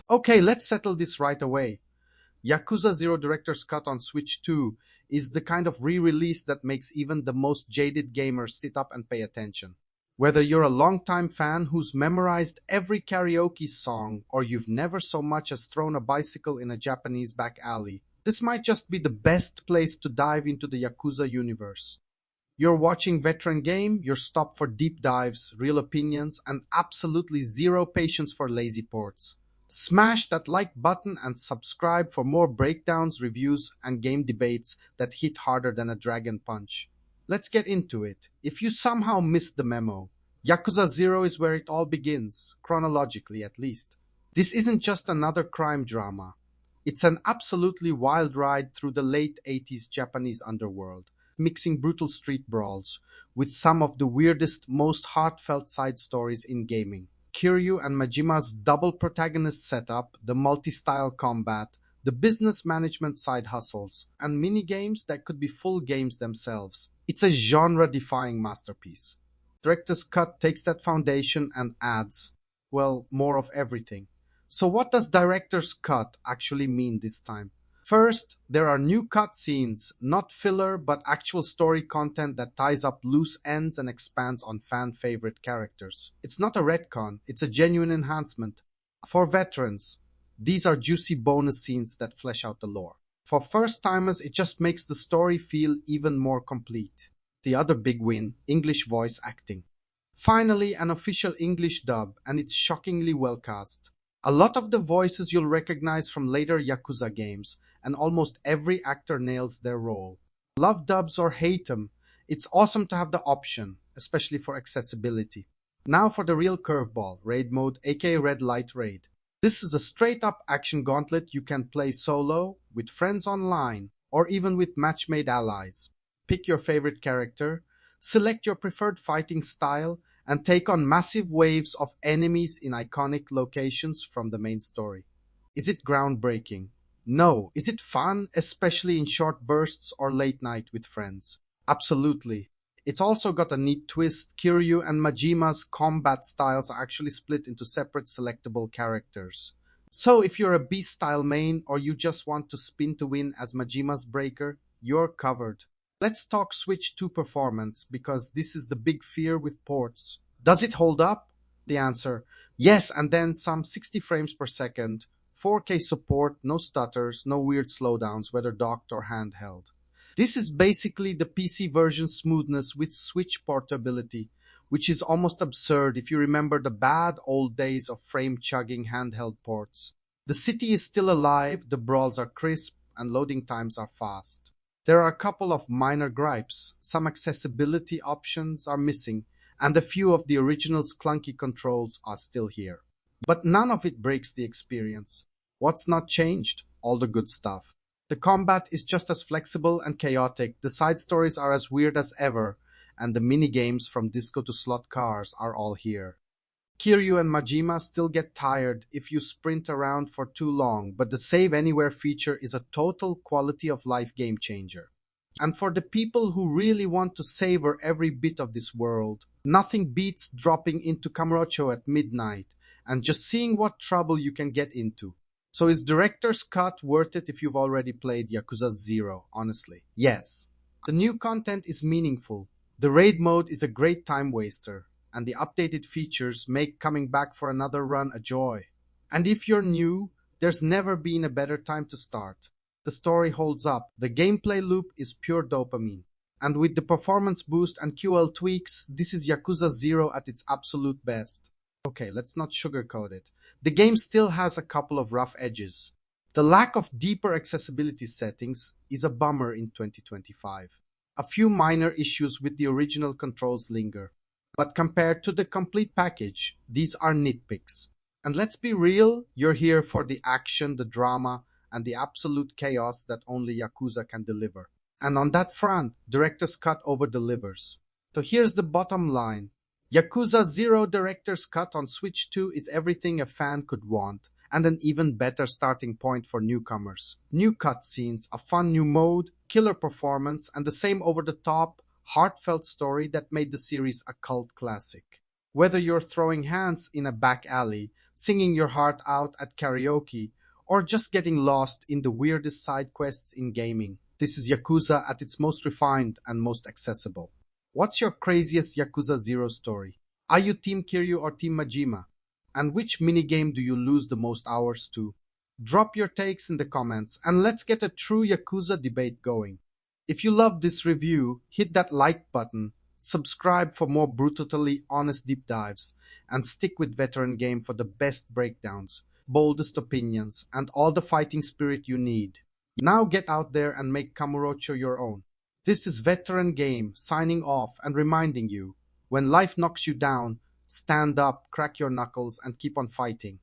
Okay, let's settle this right away. Yakuza 0 Director's Cut on Switch 2 is the kind of re-release that makes even the most jaded gamers sit up and pay attention. Whether you're a longtime fan who's memorized every karaoke song or you've never so much as thrown a bicycle in a Japanese back alley, this might just be the best place to dive into the Yakuza universe. You're watching Veteran Game, you're stopped for deep dives, real opinions, and absolutely zero patience for lazy ports. Smash that like button and subscribe for more breakdowns, reviews, and game debates that hit harder than a dragon punch. Let's get into it. If you somehow missed the memo, Yakuza 0 is where it all begins, chronologically at least. This isn't just another crime drama. It's an absolutely wild ride through the late 80s Japanese underworld, mixing brutal street brawls with some of the weirdest, most heartfelt side stories in gaming. Kiryu and Majima's double protagonist setup, the multi-style combat, the business management side hustles, and mini-games that could be full games themselves. It's a genre-defying masterpiece. Director's Cut takes that foundation and adds, well, more of everything. So what does Director's Cut actually mean this time? First, there are new cutscenes, not filler but actual story content that ties up loose ends and expands on fan-favorite characters. It's not a retcon, it's a genuine enhancement. For veterans, these are juicy bonus scenes that flesh out the lore. For first-timers, it just makes the story feel even more complete. The other big win, English voice acting. Finally, an official English dub, and it's shockingly well cast. A lot of the voices you'll recognize from later Yakuza games, and almost every actor nails their role. Love dubs or hate them, it's awesome to have the option, especially for accessibility. Now for the real curveball, Raid Mode, aka Red Light Raid. This is a straight-up action gauntlet you can play solo, with friends online, or even with match-made allies. Pick your favorite character, select your preferred fighting style, and take on massive waves of enemies in iconic locations from the main story. Is it groundbreaking? No. Is it fun, especially in short bursts or late night with friends? Absolutely. It's also got a neat twist. Kiryu and Majima's combat styles are actually split into separate selectable characters. So if you're a beast-style main or you just want to spin to win as Majima's breaker, you're covered. Let's talk Switch 2 performance, because this is the big fear with ports. Does it hold up? The answer, yes, and then some 60 frames per second, 4K support, no stutters, no weird slowdowns, whether docked or handheld. This is basically the PC version smoothness with Switch portability, which is almost absurd if you remember the bad old days of frame-chugging handheld ports. The city is still alive, the brawls are crisp, and loading times are fast. There are a couple of minor gripes. Some accessibility options are missing, and a few of the original's clunky controls are still here. But none of it breaks the experience. What's not changed? All the good stuff. The combat is just as flexible and chaotic, the side stories are as weird as ever, and the mini-games from disco to slot cars are all here. Kiryu and Majima still get tired if you sprint around for too long, but the Save Anywhere feature is a total quality of life game changer. And for the people who really want to savor every bit of this world, nothing beats dropping into Kamurochō at midnight and just seeing what trouble you can get into. So is Director's Cut worth it if you've already played Yakuza 0, honestly? Yes. The new content is meaningful. The raid mode is a great time waster, and the updated features make coming back for another run a joy. And if you're new, there's never been a better time to start. The story holds up, the gameplay loop is pure dopamine. And with the performance boost and QL tweaks, this is Yakuza 0 at its absolute best. Okay, let's not sugarcoat it. The game still has a couple of rough edges. The lack of deeper accessibility settings is a bummer in 2025. A few minor issues with the original controls linger. But compared to the complete package, these are nitpicks. And let's be real, you're here for the action, the drama, and the absolute chaos that only Yakuza can deliver. And on that front, Director's Cut over-delivers. So here's the bottom line. Yakuza 0 Director's Cut on Switch 2 is everything a fan could want, and an even better starting point for newcomers. New cutscenes, a fun new mode, killer performance, and the same over-the-top, heartfelt story that made the series a cult classic. Whether you're throwing hands in a back alley, singing your heart out at karaoke, or just getting lost in the weirdest side quests in gaming. This is Yakuza at its most refined and most accessible. What's your craziest Yakuza 0 story? Are you Team Kiryu or Team Majima? And which minigame do you lose the most hours to? Drop your takes in the comments and let's get a true Yakuza debate going. If you loved this review, hit that like button, subscribe for more brutally honest deep dives, and stick with Veteran Game for the best breakdowns, boldest opinions, and all the fighting spirit you need. Now get out there and make Kamurochō your own. This is Veteran Game signing off and reminding you, when life knocks you down, stand up, crack your knuckles, and keep on fighting.